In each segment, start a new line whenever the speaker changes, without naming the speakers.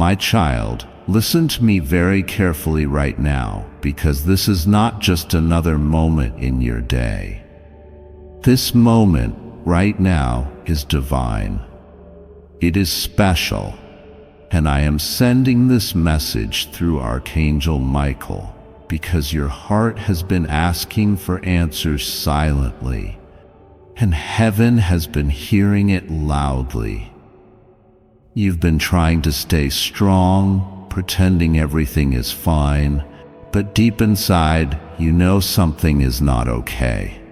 My child, listen to me very carefully right now, because this is not just another moment in your day. This moment right now is divine. It is special, and I am sending this message through Archangel Michael because your heart has been asking for answers silently, and heaven has been hearing it loudly. You've been trying to stay strong, pretending everything is fine, but deep inside, you know something is not okay.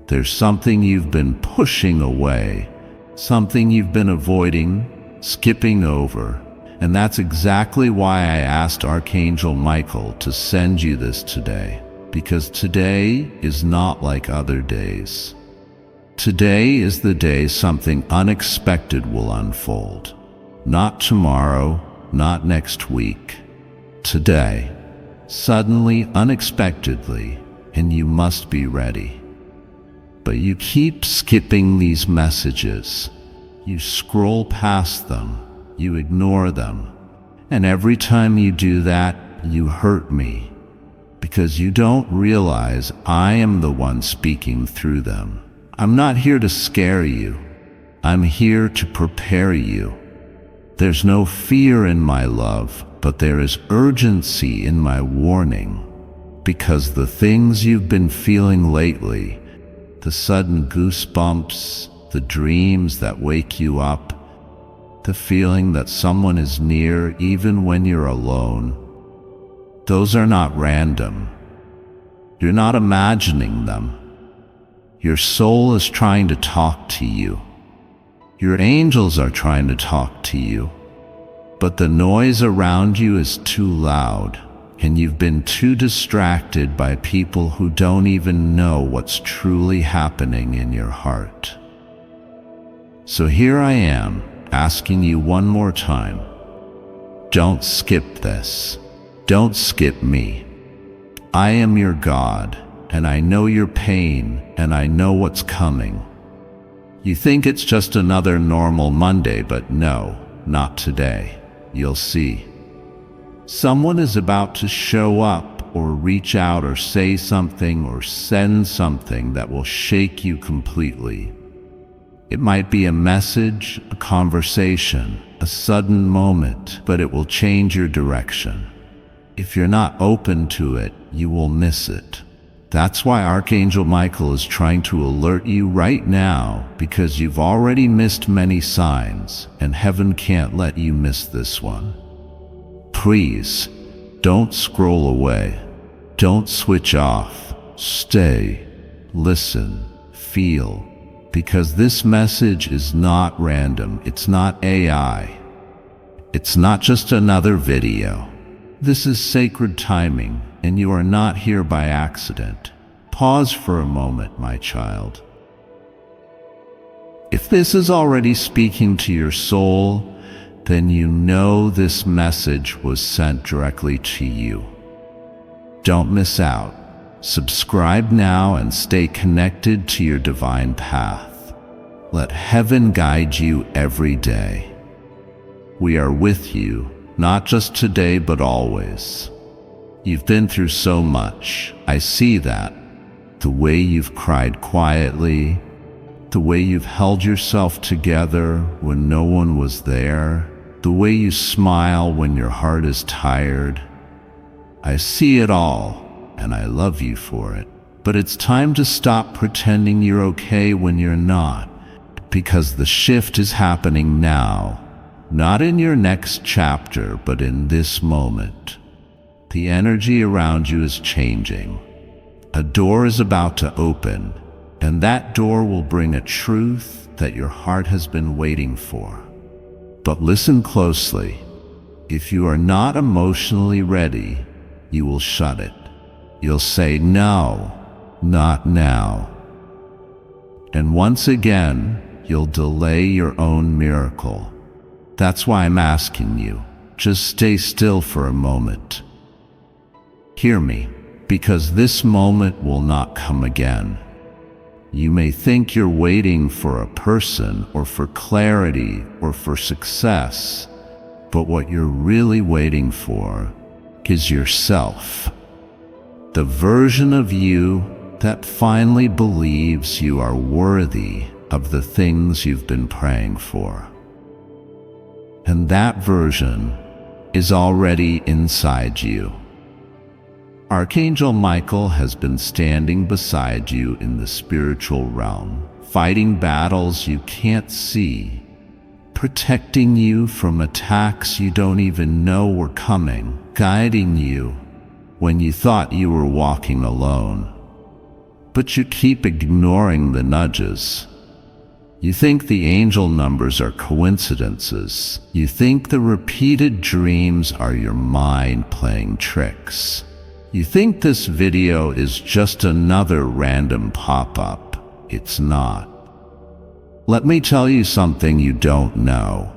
There's something you've been pushing away, something you've been avoiding, skipping over, and that's exactly why I asked Archangel Michael to send you this today, because today is not like other days. Today is the day something unexpected will unfold. Not tomorrow, not next week. Today, suddenly, unexpectedly, and you must be ready. But you keep skipping these messages. You scroll past them, you ignore them, and every time you do that, you hurt me, because you don't realize I am the one speaking through them. I'm not here to scare you. I'm here to prepare you. There's no fear in my love, but there is urgency in my warning, because the things you've been feeling lately, the sudden goosebumps, the dreams that wake you up, the feeling that someone is near even when you're alone, those are not random. You're not imagining them. Your soul is trying to talk to you. Your angels are trying to talk to you. But the noise around you is too loud, and you've been too distracted by people who don't even know what's truly happening in your heart. So here I am, asking you one more time. Don't skip this. Don't skip me. I am your God. And I know your pain, and I know what's coming. You think it's just another normal Monday, but no, not today. You'll see. Someone is about to show up, or reach out, or say something, or send something that will shake you completely. It might be a message, a conversation, a sudden moment, but it will change your direction. If you're not open to it, you will miss it. That's why Archangel Michael is trying to alert you right now, because you've already missed many signs, and heaven can't let you miss this one. Please, don't scroll away. Don't switch off. Stay, listen, feel, because this message is not random. It's not AI. It's not just another video. This is sacred timing. And you are not here by accident. Pause for a moment, my child. If this is already speaking to your soul, then you know this message was sent directly to you. Don't miss out. Subscribe now and stay connected to your divine path. Let heaven guide you every day. We are with you, not just today, but always. You've been through so much. I see that. The way you've cried quietly, the way you've held yourself together when no one was there, the way you smile when your heart is tired. I see it all, and I love you for it. But it's time to stop pretending you're okay when you're not, because the shift is happening now, not in your next chapter, but in this moment. The energy around you is changing. A door is about to open, and that door will bring a truth that your heart has been waiting for. But listen closely. If you are not emotionally ready, you will shut it. You'll say, no, not now. And once again, you'll delay your own miracle. That's why I'm asking you, just stay still for a moment. Hear me, because this moment will not come again. You may think you're waiting for a person, or for clarity, or for success, But what you're really waiting for is yourself. The version of you that finally believes you are worthy of the things you've been praying for. And that version is already inside you. Archangel Michael has been standing beside you in the spiritual realm, fighting battles you can't see, protecting you from attacks you don't even know were coming, guiding you when you thought you were walking alone. But you keep ignoring the nudges. You think the angel numbers are coincidences. You think the repeated dreams are your mind playing tricks. You think this video is just another random pop-up. It's not. Let me tell you something you don't know.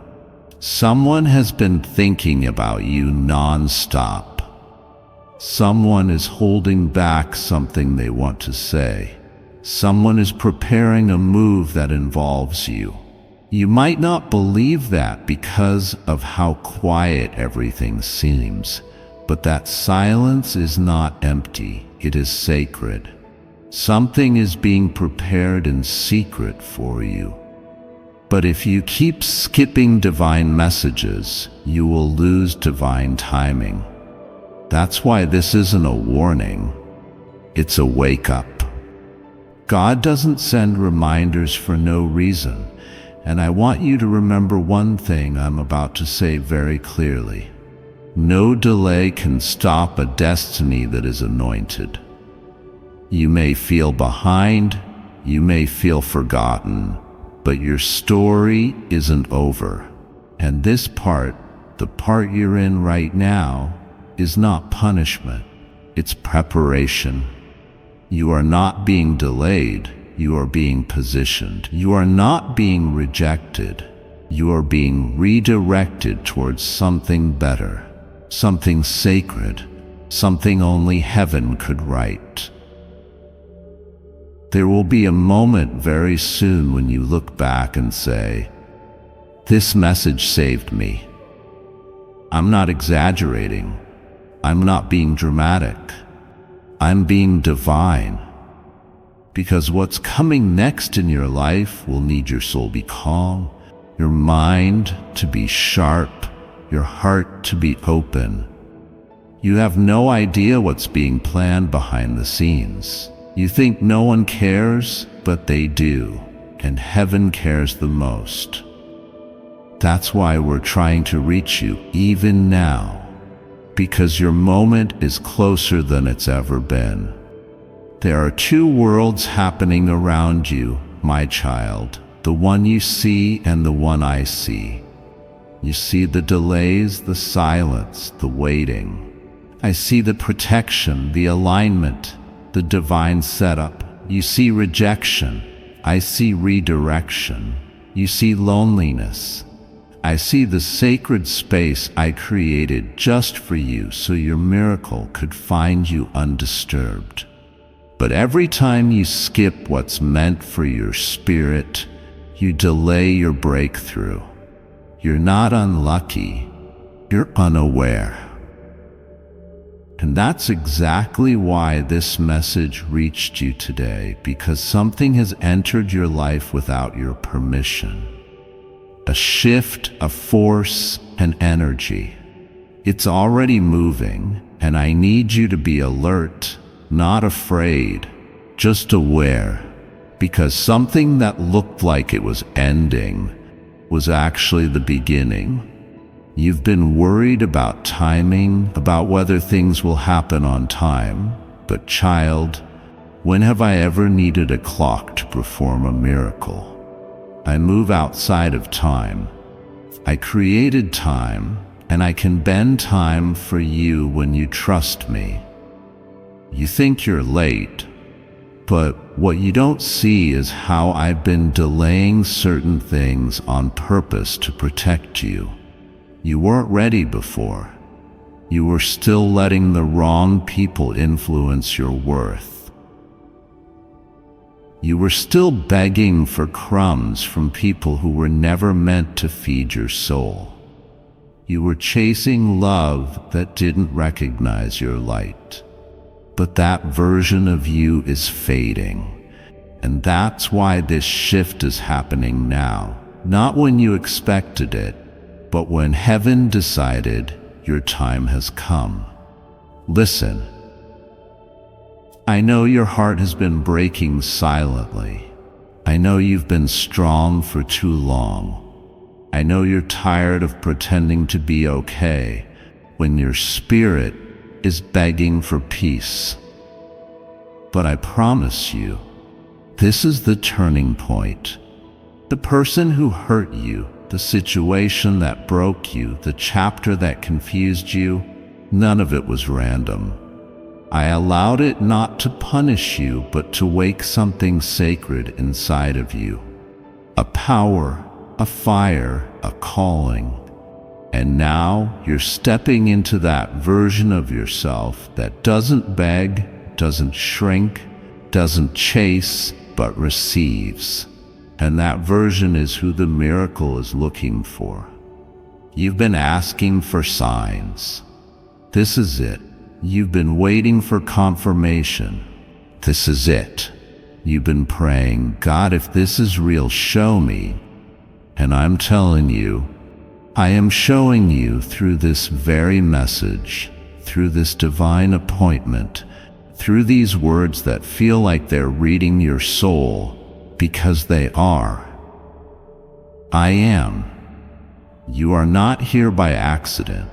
Someone has been thinking about you non-stop. Someone is holding back something they want to say. Someone is preparing a move that involves you. You might not believe that because of how quiet everything seems, but that silence is not empty, it is sacred. Something is being prepared in secret for you. But if you keep skipping divine messages, you will lose divine timing. That's why this isn't a warning, it's a wake-up. God doesn't send reminders for no reason, and I want you to remember one thing I'm about to say very clearly. No delay can stop a destiny that is anointed. You may feel behind, you may feel forgotten, but your story isn't over. And this part, the part you're in right now, is not punishment, it's preparation. You are not being delayed, you are being positioned. You are not being rejected, you are being redirected towards something better, something sacred, something only heaven could write. There will be a moment very soon when you look back and say, "This message saved me." I'm not exaggerating. I'm not being dramatic. I'm being divine. Because what's coming next in your life will need your soul be calm, your mind to be sharp, your heart to be open. You have no idea what's being planned behind the scenes. You think no one cares, but they do, and heaven cares the most. That's why we're trying to reach you even now, because your moment is closer than it's ever been. There are two worlds happening around you, my child, the one you see and the one I see. You see the delays, the silence, the waiting. I see the protection, the alignment, the divine setup. You see rejection. I see redirection. You see loneliness. I see the sacred space I created just for you so your miracle could find you undisturbed. But every time you skip what's meant for your spirit, you delay your breakthrough. You're not unlucky, you're unaware. And that's exactly why this message reached you today, because something has entered your life without your permission. A shift, a force, an energy. It's already moving, and I need you to be alert, not afraid, just aware, because something that looked like it was ending was actually the beginning. You've been worried about timing, about whether things will happen on time, but child, when have I ever needed a clock to perform a miracle? I move outside of time. I created time, and I can bend time for you when you trust me. You think you're late, but what you don't see is how I've been delaying certain things on purpose to protect you. You weren't ready before. You were still letting the wrong people influence your worth. You were still begging for crumbs from people who were never meant to feed your soul. You were chasing love that didn't recognize your light. But that version of you is fading. And that's why this shift is happening now. Not when you expected it, but when heaven decided your time has come. Listen. I know your heart has been breaking silently. I know you've been strong for too long. I know you're tired of pretending to be okay when your spirit is begging for peace. But I promise you, this is the turning point. The person who hurt you, the situation that broke you, the chapter that confused you, none of it was random. I allowed it not to punish you, but to wake something sacred inside of you. A power, a fire, a calling. And now you're stepping into that version of yourself that doesn't beg, doesn't shrink, doesn't chase, but receives. And that version is who the miracle is looking for. You've been asking for signs. This is it. You've been waiting for confirmation. This is it. You've been praying, God, if this is real, show me. And I'm telling you, I am showing you through this very message, through this divine appointment, through these words that feel like they're reading your soul, because they are. I am. You are not here by accident.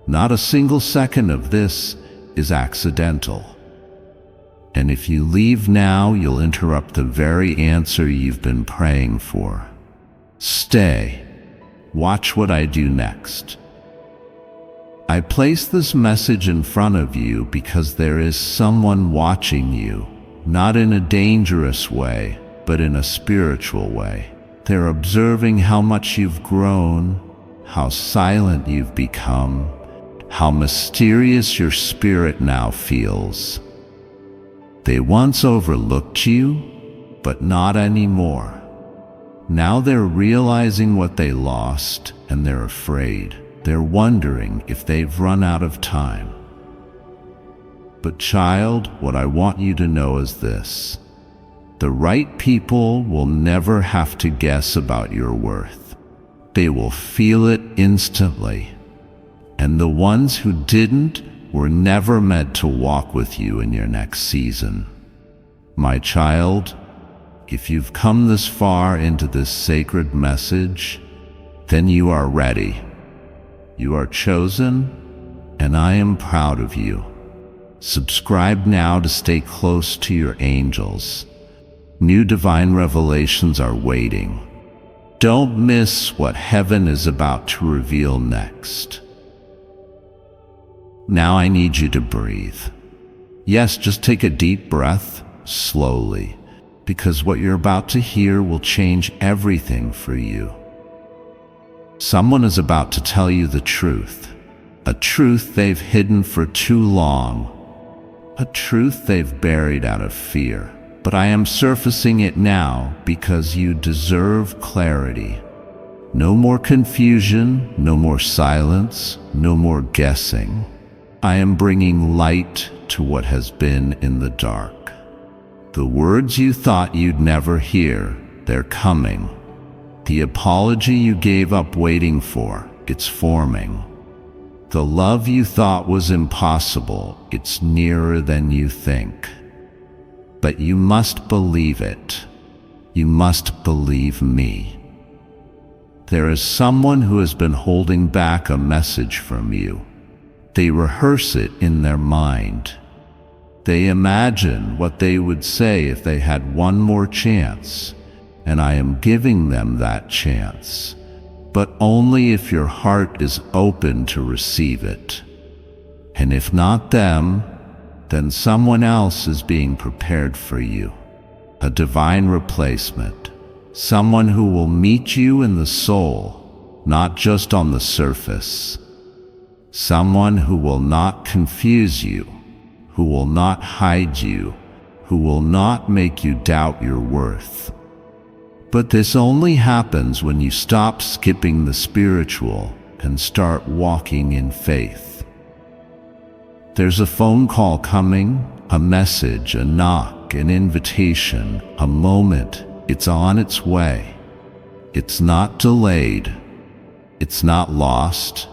Not a single second of this is accidental. And if you leave now, you'll interrupt the very answer you've been praying for. Stay. Watch what I do next. I place this message in front of you because there is someone watching you, not in a dangerous way, but in a spiritual way. They're observing how much you've grown, how silent you've become, how mysterious your spirit now feels. They once overlooked you, but not anymore. Now they're realizing what they lost, and they're afraid. They're wondering if they've run out of time. But child, what I want you to know is this. The right people will never have to guess about your worth. They will feel it instantly. And the ones who didn't were never meant to walk with you in your next season. My child, if you've come this far into this sacred message, then you are ready. You are chosen, and I am proud of you. Subscribe now to stay close to your angels. New divine revelations are waiting. Don't miss what heaven is about to reveal next. Now I need you to breathe. Yes, just take a deep breath, slowly, because what you're about to hear will change everything for you. Someone is about to tell you the truth, a truth they've hidden for too long, a truth they've buried out of fear. But I am surfacing it now because you deserve clarity. No more confusion, no more silence, no more guessing. I am bringing light to what has been in the dark. The words you thought you'd never hear, they're coming. The apology you gave up waiting for, it's forming. The love you thought was impossible, it's nearer than you think. But you must believe it. You must believe me. There is someone who has been holding back a message from you. They rehearse it in their mind. They imagine what they would say if they had one more chance, and I am giving them that chance, but only if your heart is open to receive it. And if not them, then someone else is being prepared for you, a divine replacement, someone who will meet you in the soul, not just on the surface. Someone who will not confuse you, who will not hide you, who will not make you doubt your worth. But this only happens when you stop skipping the spiritual and start walking in faith. There's a phone call coming, a message, a knock, an invitation, a moment. It's on its way. It's not delayed. It's not lost.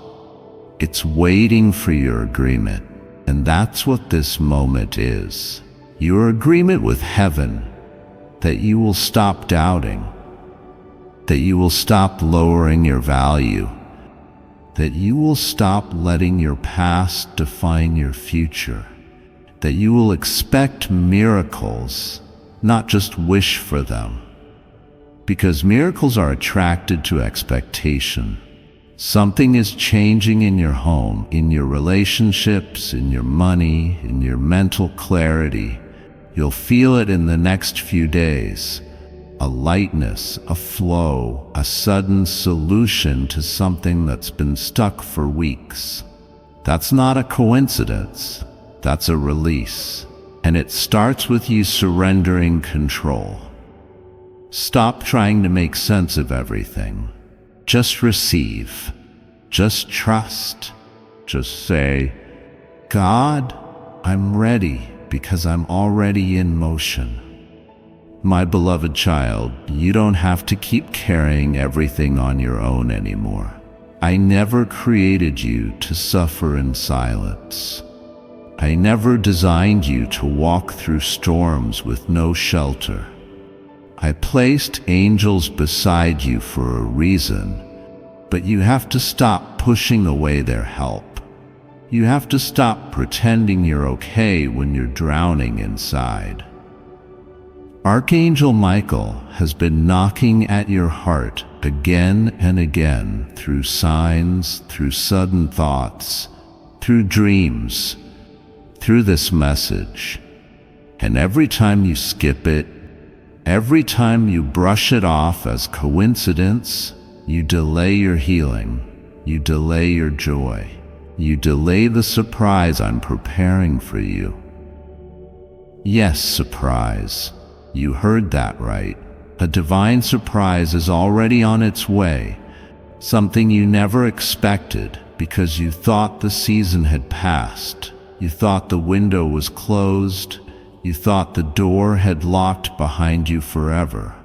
It's waiting for your agreement. And that's what this moment is. Your agreement with heaven, that you will stop doubting, that you will stop lowering your value, that you will stop letting your past define your future, that you will expect miracles, not just wish for them. Because miracles are attracted to expectation. Something is changing in your home, in your relationships, in your money, in your mental clarity. You'll feel it in the next few days. A lightness, a flow, a sudden solution to something that's been stuck for weeks. That's not a coincidence. That's a release. And it starts with you surrendering control. Stop trying to make sense of everything. Just receive. Just trust. Just say, God, I'm ready because I'm already in motion. My beloved child, you don't have to keep carrying everything on your own anymore. I never created you to suffer in silence. I never designed you to walk through storms with no shelter. I placed angels beside you for a reason, but you have to stop pushing away their help. You have to stop pretending you're okay when you're drowning inside. Archangel Michael has been knocking at your heart again and again through signs, through sudden thoughts, through dreams, through this message. And every time you skip it, every time you brush it off as coincidence, you delay your healing, you delay your joy, you delay the surprise I'm preparing for you. Yes, surprise. You heard that right. A divine surprise is already on its way, something you never expected because you thought the season had passed. You thought the window was closed. You thought the door had locked behind you forever.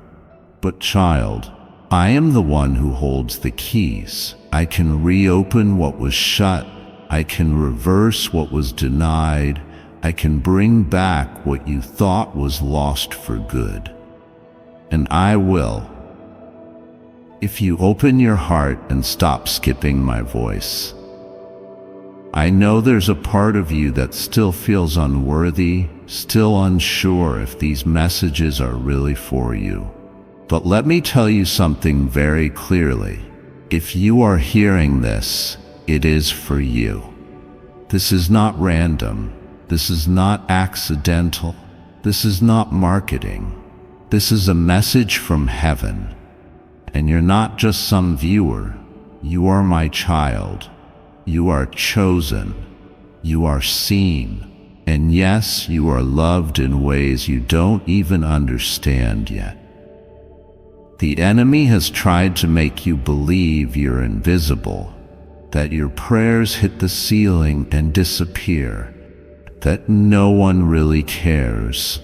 But child, I am the one who holds the keys. I can reopen what was shut. I can reverse what was denied. I can bring back what you thought was lost for good. And I will, if you open your heart and stop skipping my voice. I know there's a part of you that still feels unworthy, still unsure if these messages are really for you. But let me tell you something very clearly. If you are hearing this, it is for you. This is not random. This is not accidental. This is not marketing. This is a message from heaven. And you're not just some viewer. You are my child. You are chosen. You are seen. And yes, you are loved in ways you don't even understand yet. The enemy has tried to make you believe you're invisible, that your prayers hit the ceiling and disappear, that no one really cares.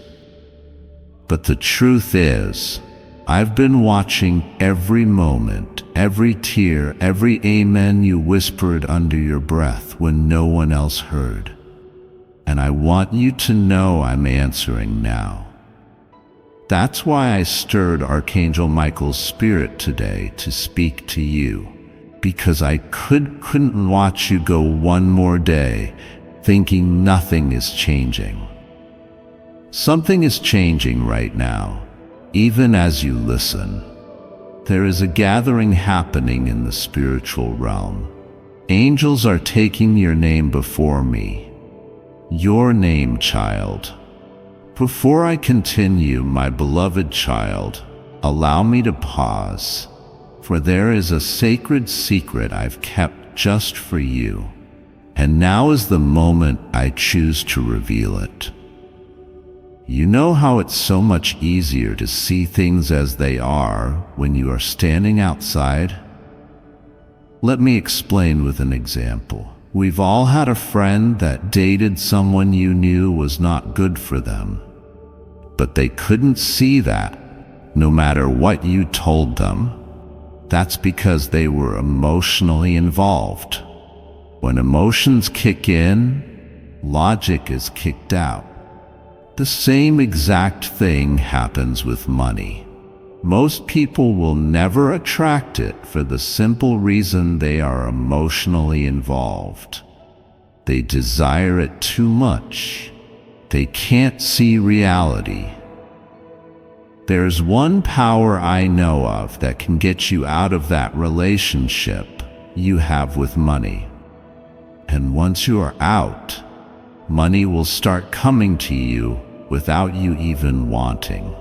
But the truth is, I've been watching every moment, every tear, every amen you whispered under your breath when no one else heard. And I want you to know I'm answering now. That's why I stirred Archangel Michael's spirit today to speak to you, because I couldn't watch you go one more day thinking nothing is changing. Something is changing right now, even as you listen. There is a gathering happening in the spiritual realm. Angels are taking your name before me. Your name, child. Before I continue, my beloved child, allow me to pause, for there is a sacred secret I've kept just for you, and now is the moment I choose to reveal it. You know how it's so much easier to see things as they are when you are standing outside? Let me explain with an example. We've all had a friend that dated someone you knew was not good for them, but they couldn't see that, no matter what you told them. That's because they were emotionally involved. When emotions kick in, logic is kicked out. The same exact thing happens with money. Most people will never attract it for the simple reason they are emotionally involved. They desire it too much. They can't see reality. There's one power I know of that can get you out of that relationship you have with money. And once you are out, money will start coming to you without you even wanting.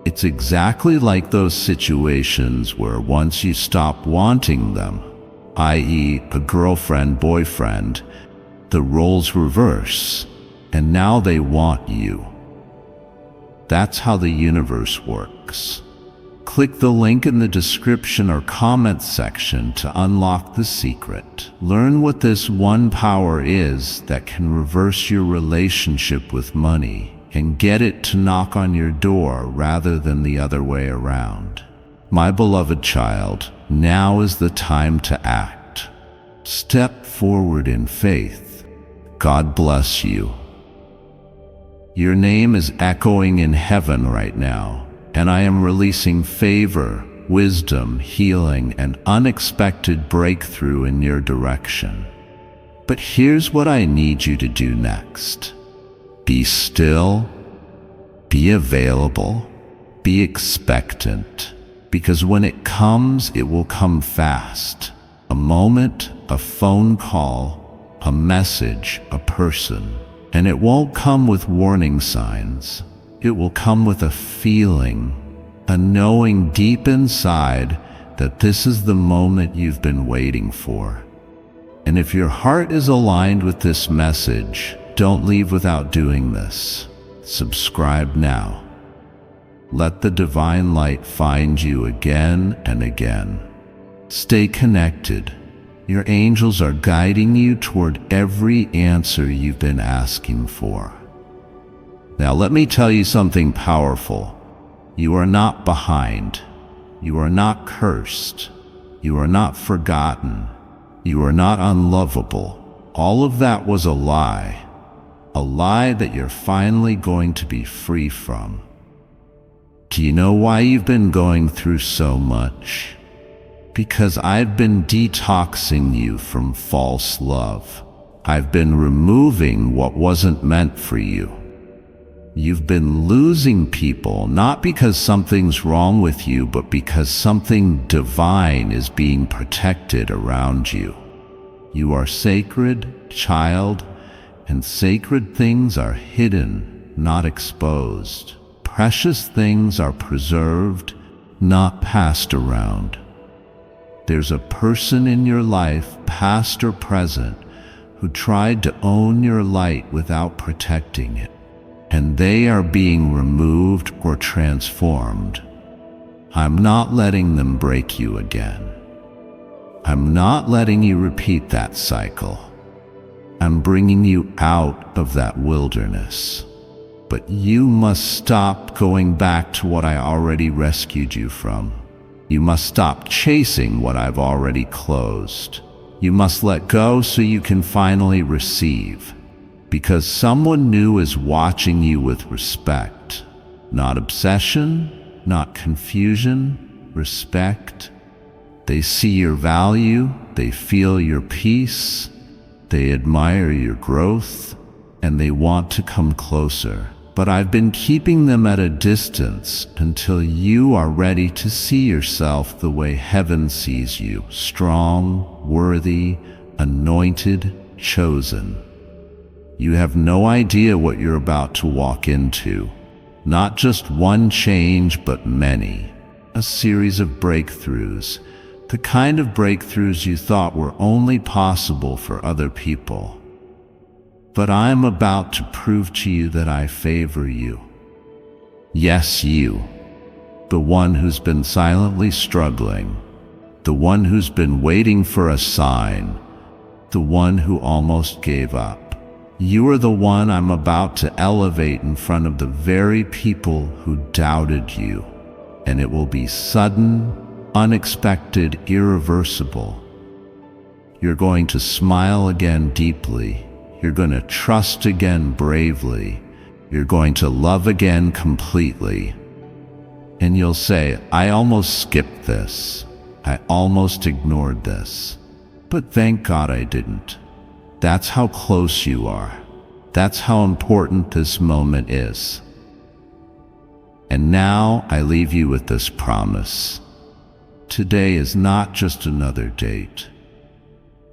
It's exactly like those situations where once you stop wanting them, i.e., a girlfriend, boyfriend, the roles reverse, and now they want you. That's how the universe works. Click the link in the description or comment section to unlock the secret. Learn what this one power is that can reverse your relationship with money and get it to knock on your door rather than the other way around. My beloved child, now is the time to act. Step forward in faith. God bless you. Your name is echoing in heaven right now, and I am releasing favor, wisdom, healing, and unexpected breakthrough in your direction. But here's what I need you to do next. Be still, be available, be expectant, because when it comes, it will come fast. A moment, a phone call, a message, a person. And it won't come with warning signs. It will come with a feeling, a knowing deep inside that this is the moment you've been waiting for. And if your heart is aligned with this message, don't leave without doing this. Subscribe now. Let the divine light find you again and again. Stay connected. Your angels are guiding you toward every answer you've been asking for. Now let me tell you something powerful. You are not behind. You are not cursed. You are not forgotten. You are not unlovable. All of that was a lie that you're finally going to be free from. Do you know why you've been going through so much? Because I've been detoxing you from false love. I've been removing what wasn't meant for you. You've been losing people, not because something's wrong with you, but because something divine is being protected around you. You are sacred, child, and sacred things are hidden, not exposed. Precious things are preserved, not passed around. There's a person in your life, past or present, who tried to own your light without protecting it, and they are being removed or transformed. I'm not letting them break you again. I'm not letting you repeat that cycle. I'm bringing you out of that wilderness. But you must stop going back to what I already rescued you from. You must stop chasing what I've already closed. You must let go so you can finally receive. Because someone new is watching you with respect. Not obsession, not confusion, respect. They see your value, they feel your peace, they admire your growth, and they want to come closer. But I've been keeping them at a distance until you are ready to see yourself the way heaven sees you, strong, worthy, anointed, chosen. You have no idea what you're about to walk into. Not just one change, but many. A series of breakthroughs. The kind of breakthroughs you thought were only possible for other people. But I'm about to prove to you that I favor you. Yes, you. The one who's been silently struggling. the one who's been waiting for a sign, the one who almost gave up. You are the one I'm about to elevate in front of the very people who doubted you, and it will be sudden, unexpected, irreversible. You're going to smile again deeply. You're going to trust again bravely. You're going to love again completely. And you'll say, I almost skipped this. I almost ignored this. But thank God I didn't. That's how close you are. That's how important this moment is. And now I leave you with this promise. Today is not just another date.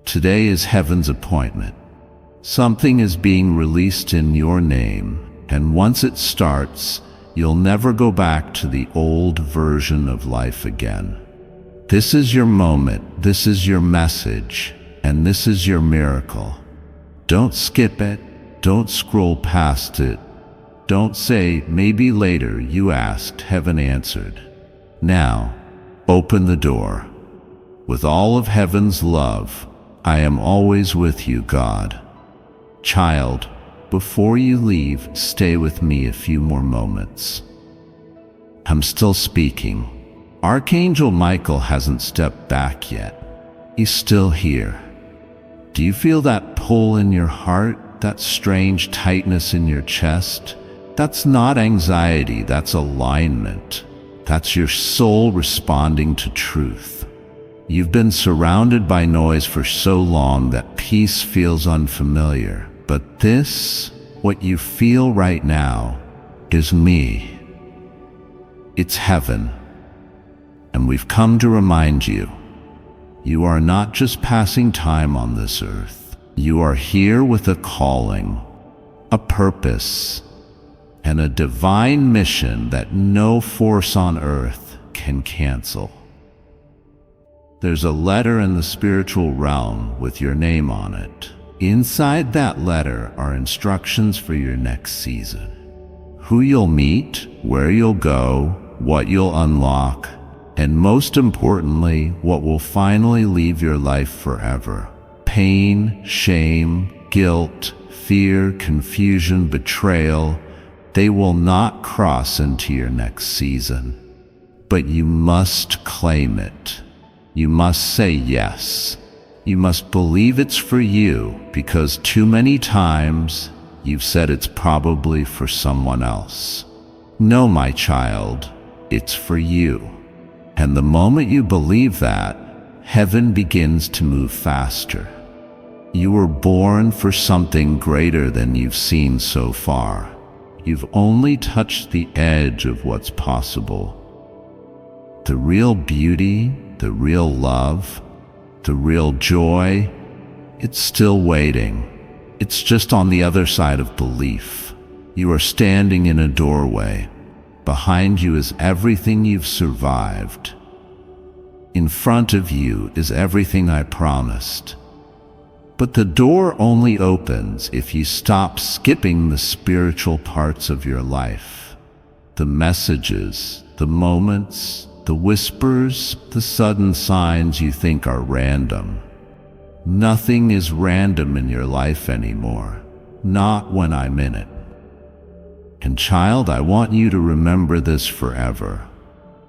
Today is heaven's appointment. Something is being released in your name, and once it starts, you'll never go back to the old version of life again. This is your moment, this is your message, and this is your miracle. Don't skip it, don't scroll past it. Don't say, maybe later, you asked, heaven answered. Now, open the door. With all of heaven's love, I am always with you, God. Child, before you leave, stay with me a few more moments. I'm still speaking. Archangel Michael hasn't stepped back yet. He's still here. Do you feel that pull in your heart, that strange tightness in your chest? That's not anxiety, that's alignment. That's your soul responding to truth. You've been surrounded by noise for so long that peace feels unfamiliar. But this, what you feel right now, is me. It's heaven. And we've come to remind you, you are not just passing time on this earth. You are here with a calling, a purpose, and a divine mission that no force on earth can cancel. There's a letter in the spiritual realm with your name on it. Inside that letter are instructions for your next season. Who you'll meet, where you'll go, what you'll unlock, and most importantly, what will finally leave your life forever. Pain, shame, guilt, fear, confusion, betrayal, they will not cross into your next season. But you must claim it. You must say yes. You must believe it's for you, because too many times you've said it's probably for someone else. No, my child, it's for you. And the moment you believe that, heaven begins to move faster. You were born for something greater than you've seen so far. You've only touched the edge of what's possible. The real beauty, the real love, the real joy, it's still waiting. It's just on the other side of belief. You are standing in a doorway. Behind you is everything you've survived. In front of you is everything I promised. But the door only opens if you stop skipping the spiritual parts of your life. The messages, the moments, the whispers, the sudden signs you think are random. Nothing is random in your life anymore, not when I'm in it. And child, I want you to remember this forever.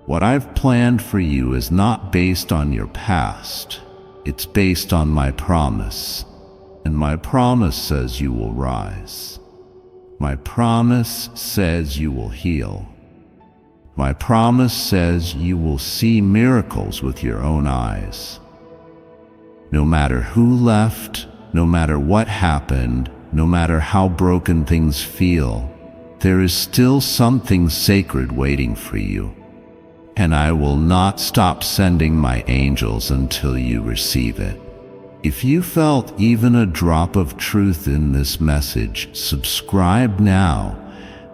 What I've planned for you is not based on your past. It's based on my promise. And my promise says you will rise. My promise says you will heal. My promise says you will see miracles with your own eyes. No matter who left, no matter what happened, no matter how broken things feel, there is still something sacred waiting for you. And I will not stop sending my angels until you receive it. If you felt even a drop of truth in this message, subscribe now,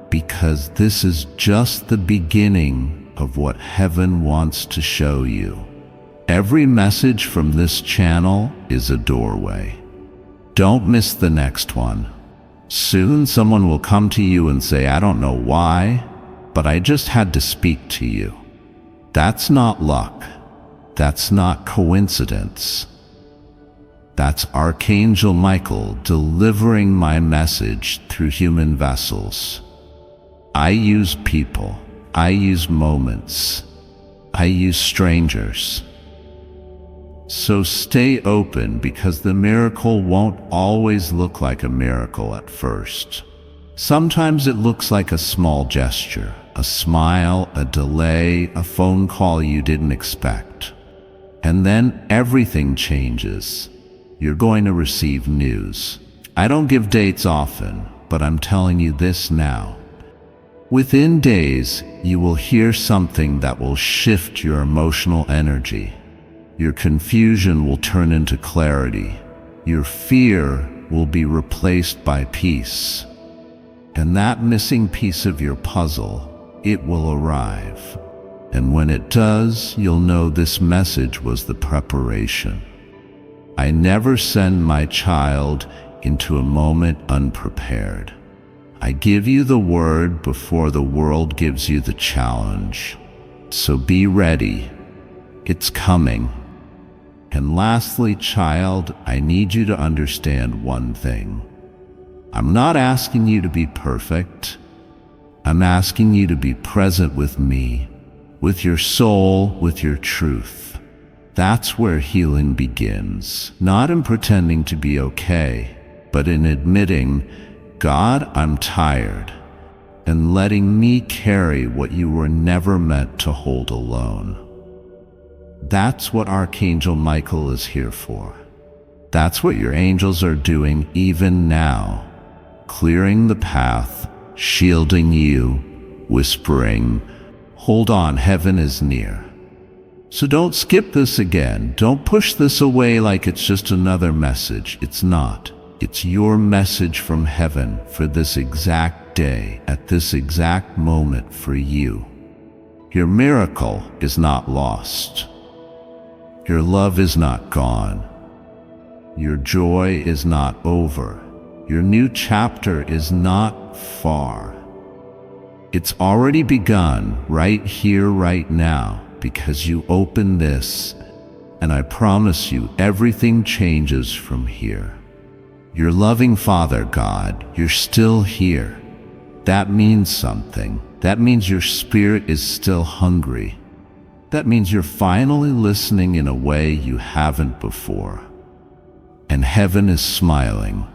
because this is just the beginning of what heaven wants to show you. Every message from this channel is a doorway. Don't miss the next one. Soon someone will come to you and say, I don't know why, but I just had to speak to you. That's not luck. That's not coincidence. That's Archangel Michael delivering my message through human vessels. I use people. I use moments. I use strangers. So stay open, because the miracle won't always look like a miracle at first. Sometimes it looks like a small gesture, a smile, a delay, a phone call you didn't expect. And then everything changes. You're going to receive news. I don't give dates often, but I'm telling you this now. Within days, you will hear something that will shift your emotional energy. Your confusion will turn into clarity. Your fear will be replaced by peace. And that missing piece of your puzzle, it will arrive. And when it does, you'll know this message was the preparation. I never send my child into a moment unprepared. I give you the word before the world gives you the challenge. So be ready. It's coming. And lastly, child, I need you to understand one thing. I'm not asking you to be perfect. I'm asking you to be present with me, with your soul, with your truth. That's where healing begins, not in pretending to be okay, but in admitting, God, I'm tired, and letting me carry what you were never meant to hold alone. That's what Archangel Michael is here for. That's what your angels are doing even now, clearing the path, shielding you, whispering, hold on, heaven is near. So don't skip this again. Don't push this away like it's just another message. It's not. It's your message from heaven for this exact day, at this exact moment for you. Your miracle is not lost. Your love is not gone. Your joy is not over. Your new chapter is not far. It's already begun right here, right now, because you open this, and I promise you everything changes from here. Your loving Father God, you're still here. That means something. That means your spirit is still hungry. That means you're finally listening in a way you haven't before. And heaven is smiling.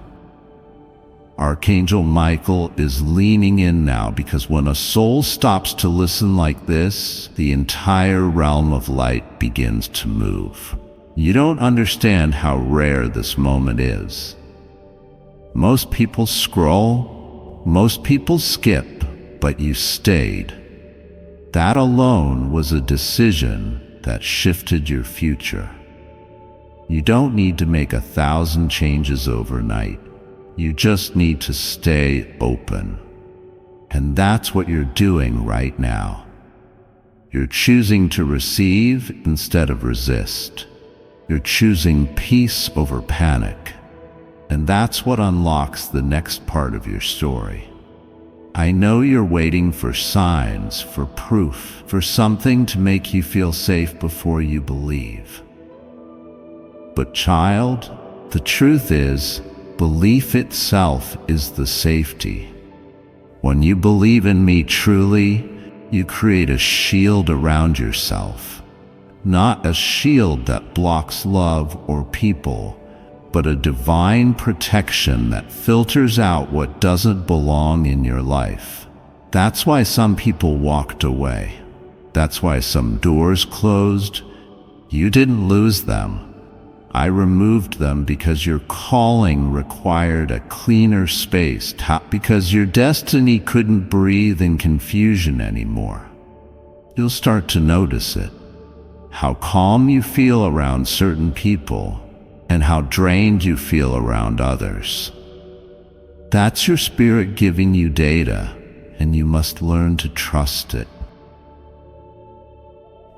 Archangel Michael is leaning in now, because when a soul stops to listen like this, the entire realm of light begins to move. You don't understand how rare this moment is. Most people scroll, most people skip, but you stayed. That alone was a decision that shifted your future. You don't need to make 1,000 changes overnight. You just need to stay open. And that's what you're doing right now. You're choosing to receive instead of resist. You're choosing peace over panic. And that's what unlocks the next part of your story. I know you're waiting for signs, for proof, for something to make you feel safe before you believe. But child, the truth is, belief itself is the safety. When you believe in me truly, you create a shield around yourself. Not a shield that blocks love or people, but a divine protection that filters out what doesn't belong in your life. That's why some people walked away. That's why some doors closed. You didn't lose them. I removed them because your calling required a cleaner space, because your destiny couldn't breathe in confusion anymore. You'll start to notice it. How calm you feel around certain people, and how drained you feel around others. That's your spirit giving you data, and you must learn to trust it.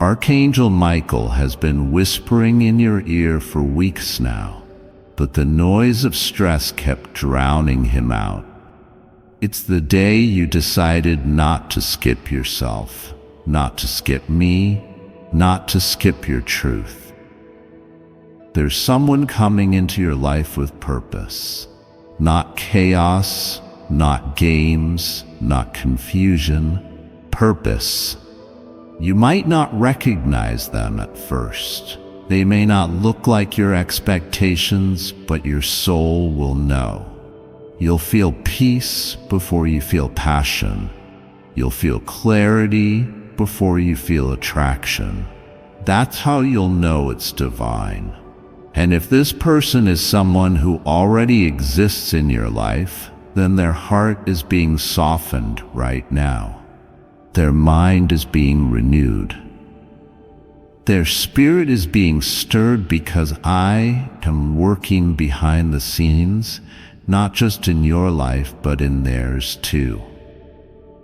Archangel Michael has been whispering in your ear for weeks now, but the noise of stress kept drowning him out. It's the day you decided not to skip yourself, not to skip me, not to skip your truth. There's someone coming into your life with purpose, not chaos, not games, not confusion, purpose. You might not recognize them at first. They may not look like your expectations, but your soul will know. You'll feel peace before you feel passion. You'll feel clarity before you feel attraction. That's how you'll know it's divine. And if this person is someone who already exists in your life, then their heart is being softened right now. Their mind is being renewed. Their spirit is being stirred because I am working behind the scenes, not just in your life, but in theirs too.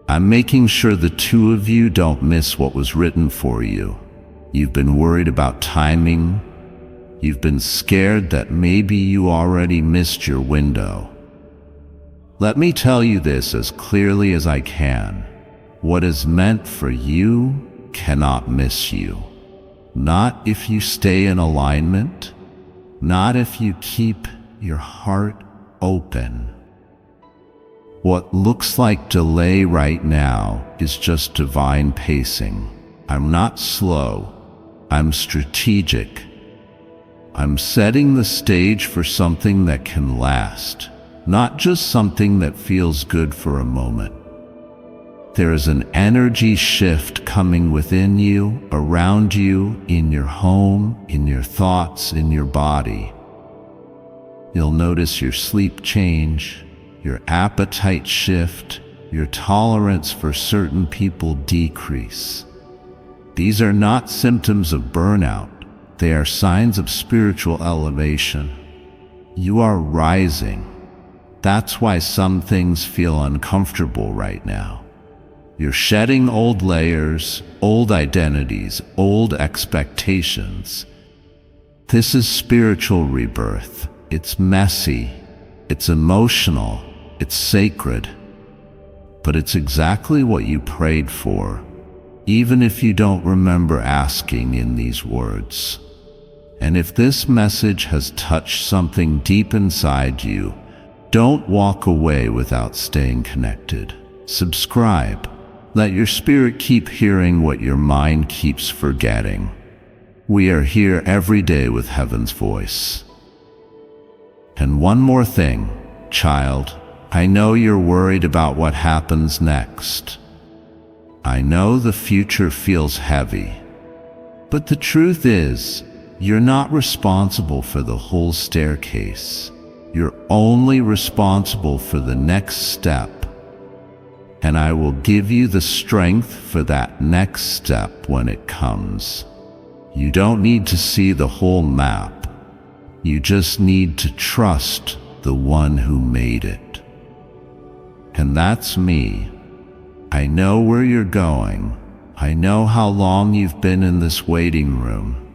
I'm making sure the two of you don't miss what was written for you. You've been worried about timing. You've been scared that maybe you already missed your window. Let me tell you this as clearly as I can. What is meant for you cannot miss you. Not if you stay in alignment, not if you keep your heart open. What looks like delay right now is just divine pacing. I'm not slow, I'm strategic. I'm setting the stage for something that can last, not just something that feels good for a moment. There is an energy shift coming within you, around you, in your home, in your thoughts, in your body. You'll notice your sleep change, your appetite shift, your tolerance for certain people decrease. These are not symptoms of burnout. They are signs of spiritual elevation. You are rising. That's why some things feel uncomfortable right now. You're shedding old layers, old identities, old expectations. This is spiritual rebirth. It's messy, it's emotional, it's sacred. But it's exactly what you prayed for, even if you don't remember asking in these words. And if this message has touched something deep inside you, don't walk away without staying connected. Subscribe. Let your spirit keep hearing what your mind keeps forgetting. We are here every day with Heaven's voice. And one more thing, child. I know you're worried about what happens next. I know the future feels heavy. But the truth is, you're not responsible for the whole staircase. You're only responsible for the next step. And I will give you the strength for that next step when it comes. You don't need to see the whole map. You just need to trust the one who made it. And that's me. I know where you're going. I know how long you've been in this waiting room.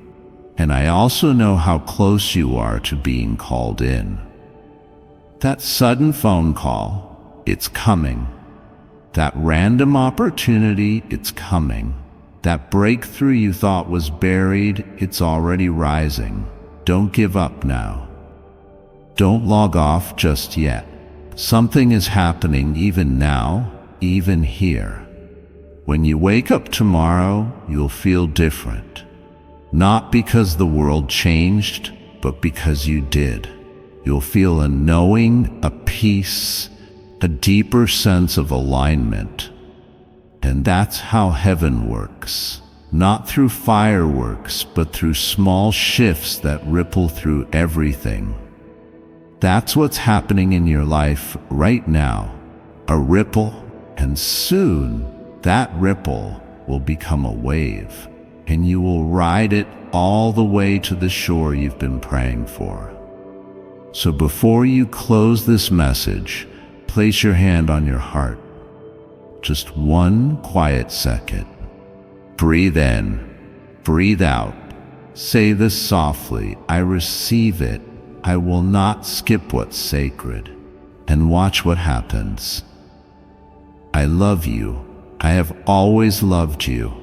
And I also know how close you are to being called in. That sudden phone call, it's coming. That random opportunity, it's coming. That breakthrough you thought was buried, it's already rising. Don't give up now. Don't log off just yet. Something is happening even now, even here. When you wake up tomorrow, you'll feel different. Not because the world changed, but because you did. You'll feel a knowing, a peace, a deeper sense of alignment. And that's how heaven works. Not through fireworks, but through small shifts that ripple through everything. That's what's happening in your life right now. A ripple, and soon that ripple will become a wave, and you will ride it all the way to the shore you've been praying for. So before you close this message, place your hand on your heart. Just one quiet second. Breathe in, breathe out. Say this softly, I receive it. I will not skip what's sacred. And watch what happens. I love you. I have always loved you.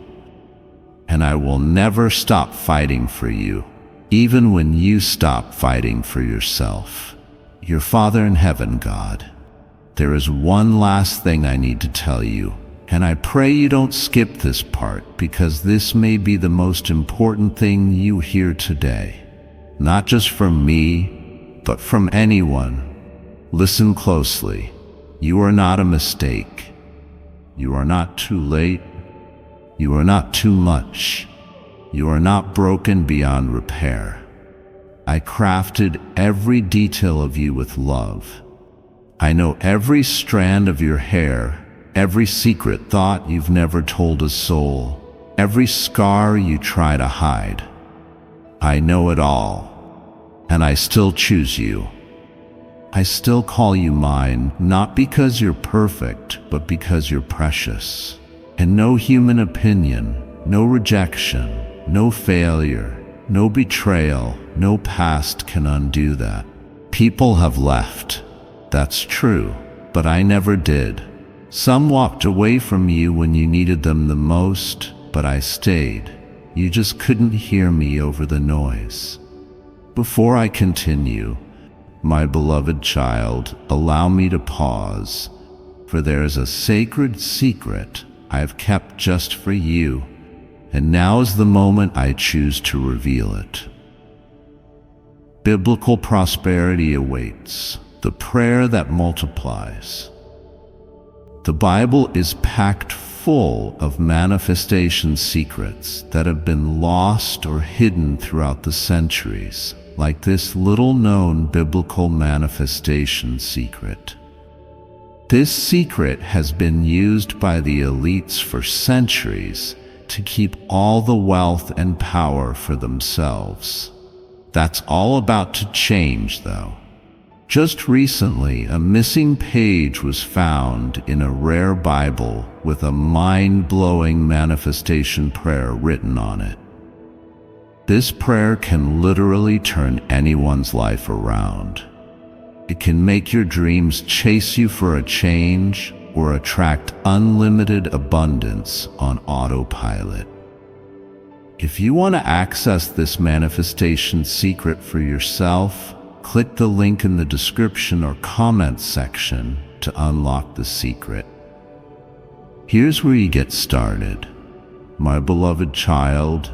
and I will never stop fighting for you, even when you stop fighting for yourself. Your Father in heaven, God. There is one last thing I need to tell you, and I pray you don't skip this part, because this may be the most important thing you hear today. Not just from me, but from anyone. Listen closely. You are not a mistake. You are not too late. You are not too much. You are not broken beyond repair. I crafted every detail of you with love. I know every strand of your hair, every secret thought you've never told a soul, every scar you try to hide. I know it all, and I still choose you. I still call you mine, not because you're perfect, but because you're precious. And no human opinion, no rejection, no failure, no betrayal, no past can undo that. People have left. That's true, but I never did. Some walked away from you when you needed them the most, but I stayed. You just couldn't hear me over the noise. Before I continue, my beloved child, allow me to pause, for there is a sacred secret I have kept just for you, and now is the moment I choose to reveal it. Biblical prosperity awaits, the prayer that multiplies. The Bible is packed full of manifestation secrets that have been lost or hidden throughout the centuries, like this little-known biblical manifestation secret. This secret has been used by the elites for centuries to keep all the wealth and power for themselves. That's all about to change, though. Just recently, a missing page was found in a rare Bible with a mind-blowing manifestation prayer written on it. This prayer can literally turn anyone's life around. It can make your dreams chase you for a change or attract unlimited abundance on autopilot. If you want to access this manifestation secret for yourself, click the link in the description or comments section to unlock the secret. Here's where you get started. My beloved child,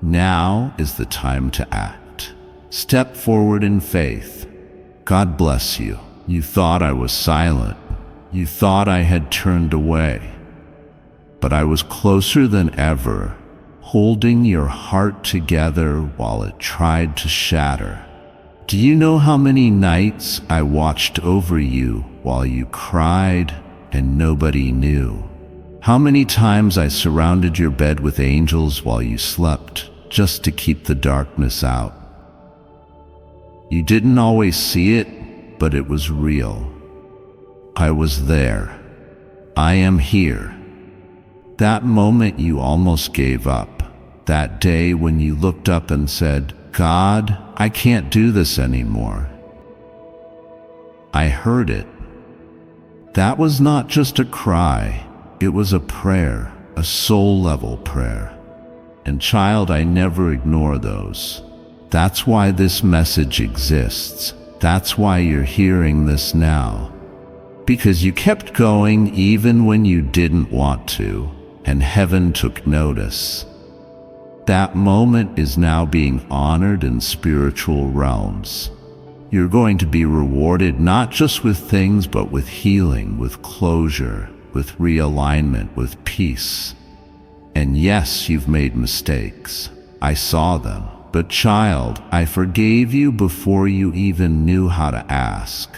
now is the time to act. Step forward in faith. God bless you. You thought I was silent. You thought I had turned away. But I was closer than ever, holding your heart together while it tried to shatter. Do you know how many nights I watched over you while you cried and nobody knew? How many times I surrounded your bed with angels while you slept, just to keep the darkness out? You didn't always see it, but it was real. I was there. I am here. That moment you almost gave up, that day when you looked up and said, God, I can't do this anymore. I heard it. That was not just a cry, it was a prayer, a soul-level prayer. And child, I never ignore those. That's why this message exists. That's why you're hearing this now. Because you kept going even when you didn't want to, and heaven took notice. That moment is now being honored in spiritual realms. You're going to be rewarded not just with things, but with healing, with closure, with realignment, with peace. And yes, you've made mistakes. I saw them. But child, I forgave you before you even knew how to ask.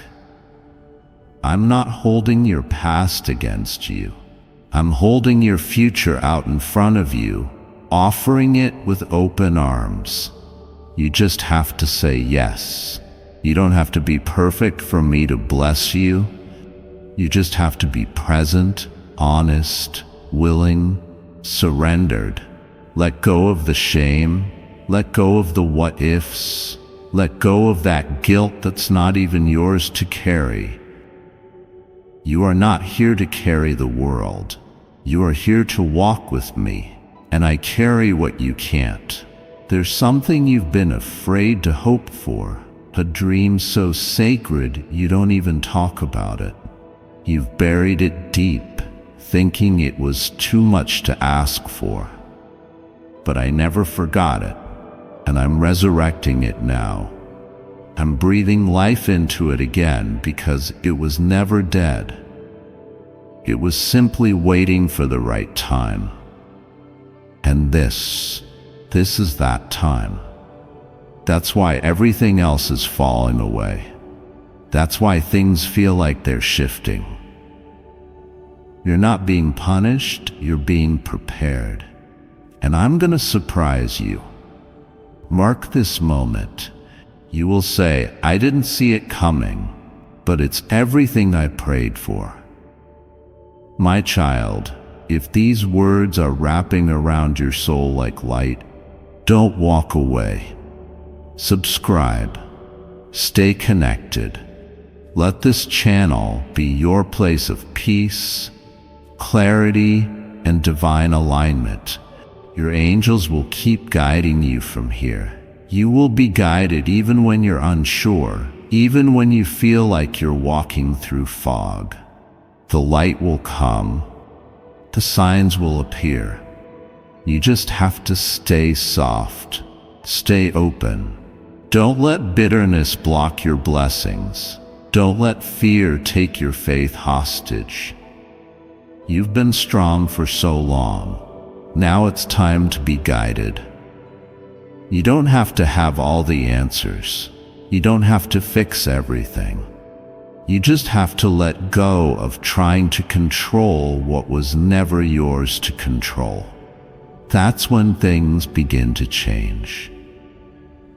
I'm not holding your past against you. I'm holding your future out in front of you, offering it with open arms. You just have to say yes. You don't have to be perfect for me to bless you. You just have to be present, honest, willing, surrendered. Let go of the shame. Let go of the what ifs. Let go of that guilt that's not even yours to carry. You are not here to carry the world. You are here to walk with me. and I carry what you can't. There's something you've been afraid to hope for, a dream so sacred you don't even talk about it. You've buried it deep, thinking it was too much to ask for. But I never forgot it, and I'm resurrecting it now. I'm breathing life into it again because it was never dead. It was simply waiting for the right time. And this is that time. That's why everything else is falling away. That's why things feel like they're shifting. You're not being punished, you're being prepared. And I'm going to surprise you. Mark this moment. You will say, I didn't see it coming, but it's everything I prayed for. My child, if these words are wrapping around your soul like light, don't walk away. Subscribe. Stay connected. Let this channel be your place of peace, clarity, and divine alignment. Your angels will keep guiding you from here. You will be guided even when you're unsure, even when you feel like you're walking through fog. The light will come. The signs will appear. You just have to stay soft. Stay open. Don't let bitterness block your blessings. Don't let fear take your faith hostage. You've been strong for so long. Now it's time to be guided. You don't have to have all the answers. You don't have to fix everything. You just have to let go of trying to control what was never yours to control. That's when things begin to change.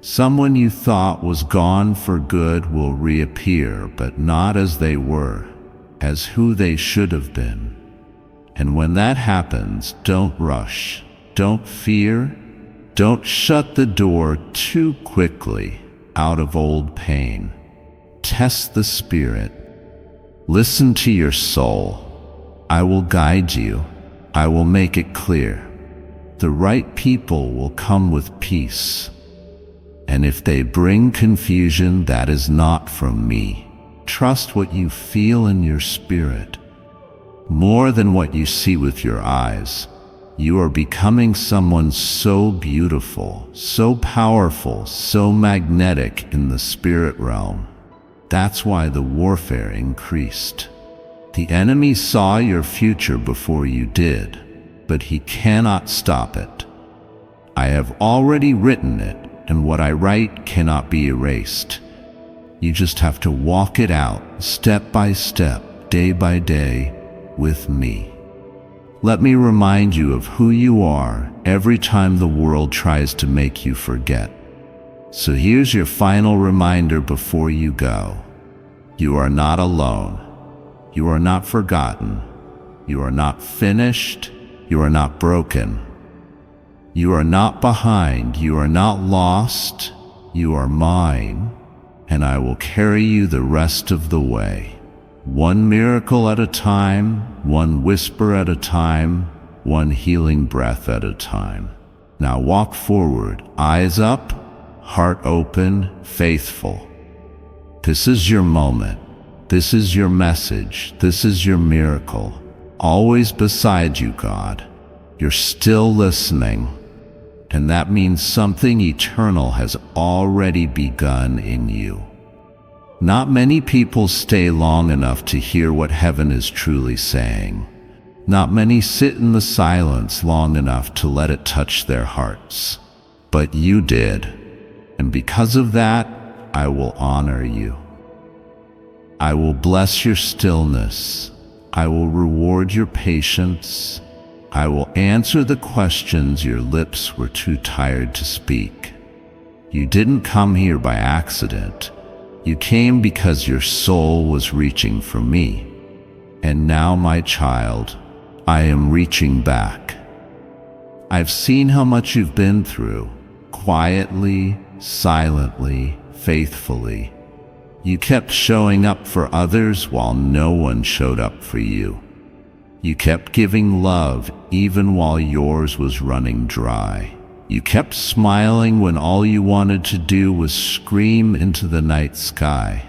Someone you thought was gone for good will reappear, but not as they were, as who they should have been. And when that happens, don't rush, don't fear, don't shut the door too quickly out of old pain. Test the spirit. Listen to your soul. I will guide you. I will make it clear. The right people will come with peace. And if they bring confusion, that is not from me. Trust what you feel in your spirit. More than what you see with your eyes. You are becoming someone so beautiful, so powerful, so magnetic in the spirit realm. That's why the warfare increased. The enemy saw your future before you did, but he cannot stop it. I have already written it, and what I write cannot be erased. You just have to walk it out, step by step, day by day, with me. Let me remind you of who you are every time the world tries to make you forget. So here's your final reminder before you go. You are not alone. You are not forgotten. You are not finished. You are not broken. You are not behind. You are not lost. You are mine, and I will carry you the rest of the way. One miracle at a time, one whisper at a time, one healing breath at a time. Now walk forward, eyes up, heart open, faithful. This is your moment. This is your message. This is your miracle. Always beside you, God. You're still listening. And that means something eternal has already begun in you. Not many people stay long enough to hear what heaven is truly saying. Not many sit in the silence long enough to let it touch their hearts. But you did. And because of that, I will honor you. I will bless your stillness. I will reward your patience. I will answer the questions your lips were too tired to speak. You didn't come here by accident. You came because your soul was reaching for me. And now, my child, I am reaching back. I've seen how much you've been through, quietly, silently, faithfully. You kept showing up for others while no one showed up for you. You kept giving love even while yours was running dry. You kept smiling when all you wanted to do was scream into the night sky.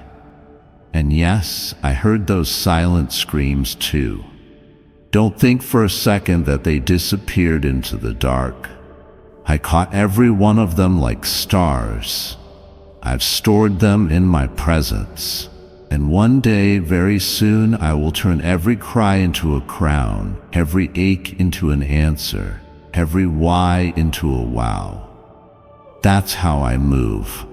And yes, I heard those silent screams too. Don't think for a second that they disappeared into the dark. I caught every one of them like stars. I've stored them in my presence. And one day, very soon, I will turn every cry into a crown, every ache into an answer, every why into a wow. That's how I move.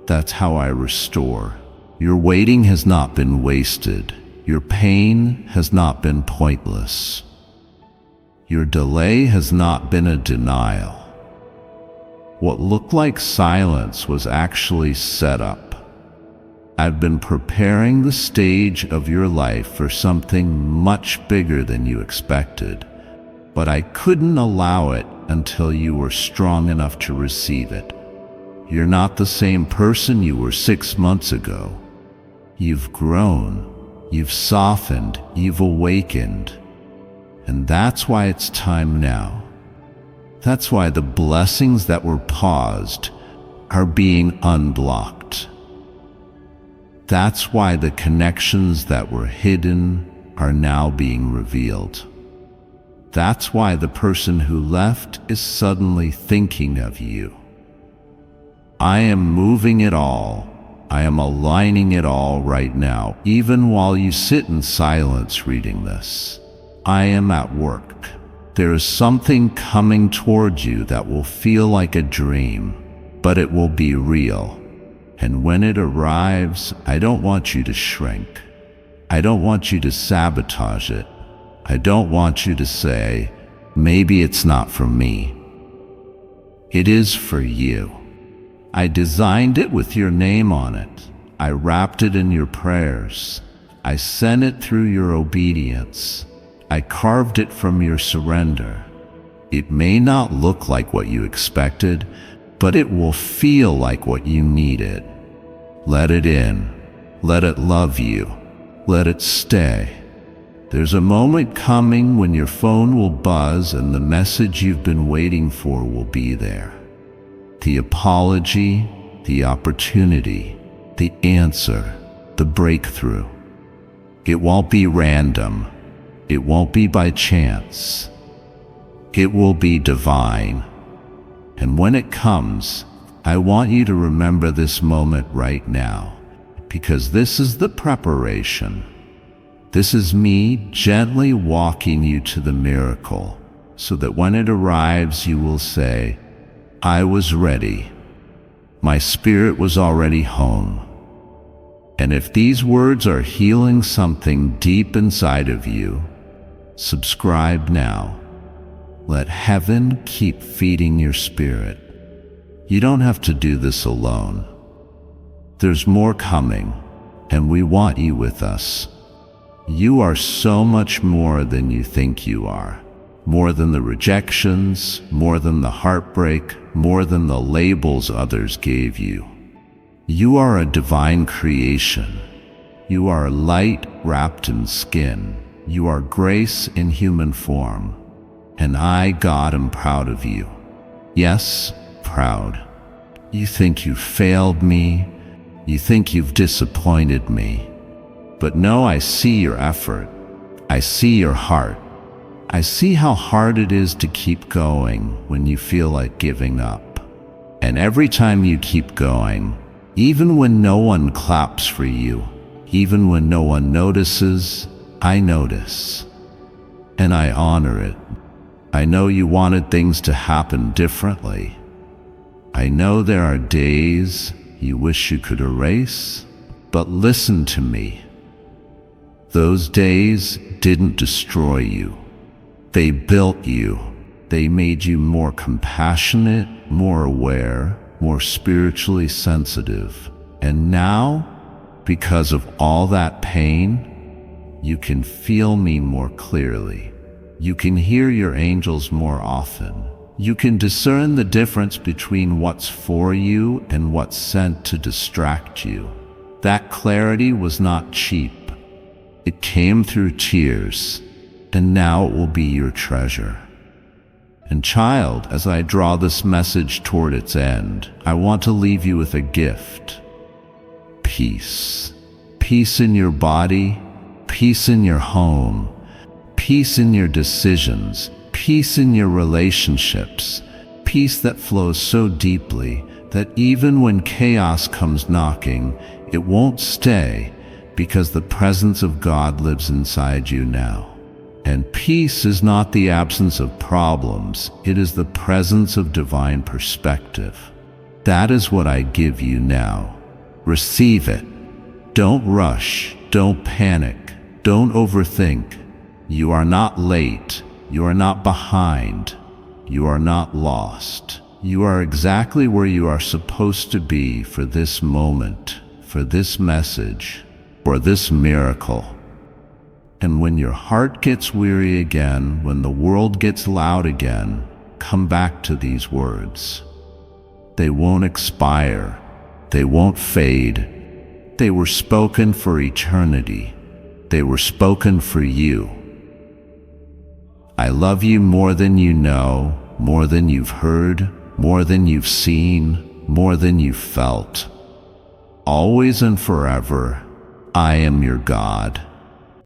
That's how I restore. Your waiting has not been wasted. Your pain has not been pointless. Your delay has not been a denial. What looked like silence was actually set up. I've been preparing the stage of your life for something much bigger than you expected, but I couldn't allow it until you were strong enough to receive it. You're not the same person you were 6 months ago. You've grown, you've softened, you've awakened, and that's why it's time now. That's why the blessings that were paused are being unblocked. That's why the connections that were hidden are now being revealed. That's why the person who left is suddenly thinking of you. I am moving it all. I am aligning it all right now, even while you sit in silence reading this. I am at work. There is something coming towards you that will feel like a dream, but it will be real. And when it arrives, I don't want you to shrink. I don't want you to sabotage it. I don't want you to say, maybe it's not for me. It is for you. I designed it with your name on it. I wrapped it in your prayers. I sent it through your obedience. I carved it from your surrender. It may not look like what you expected, but it will feel like what you needed. Let it in. Let it love you. Let it stay. There's a moment coming when your phone will buzz and the message you've been waiting for will be there. The apology, the opportunity, the answer, the breakthrough. It won't be random. It won't be by chance. It will be divine. And when it comes, I want you to remember this moment right now, because this is the preparation. This is me gently walking you to the miracle, so that when it arrives, you will say, I was ready. My spirit was already home. And if these words are healing something deep inside of you, subscribe now. Let heaven keep feeding your spirit. You don't have to do this alone. There's more coming, and we want you with us. You are so much more than you think you are. More than the rejections, more than the heartbreak, more than the labels others gave you. You are a divine creation. You are light wrapped in skin. You are grace in human form. And I, God, am proud of you. Yes, proud. You think you failed me. You think you've disappointed me. But no, I see your effort. I see your heart. I see how hard it is to keep going when you feel like giving up. And every time you keep going, even when no one claps for you, even when no one notices, I notice. And I honor it. I know you wanted things to happen differently. I know there are days you wish you could erase, but listen to me. Those days didn't destroy you. They built you. They made you more compassionate, more aware, more spiritually sensitive. And now, because of all that pain, you can feel me more clearly. You can hear your angels more often. You can discern the difference between what's for you and what's sent to distract you. That clarity was not cheap. It came through tears. and now it will be your treasure. And child, as I draw this message toward its end, I want to leave you with a gift. Peace. Peace in your body, peace in your home, peace in your decisions, peace in your relationships, peace that flows so deeply that even when chaos comes knocking, it won't stay, because the presence of God lives inside you now. And peace is not the absence of problems, it is the presence of divine perspective. That is what I give you now. Receive it. Don't rush, don't panic, don't overthink. You are not late, you are not behind, you are not lost. You are exactly where you are supposed to be for this moment, for this message, for this miracle. And when your heart gets weary again, when the world gets loud again, come back to these words. They won't expire. They won't fade. They were spoken for eternity. They were spoken for you. I love you more than you know, more than you've heard, more than you've seen, more than you've felt. Always and forever, I am your God.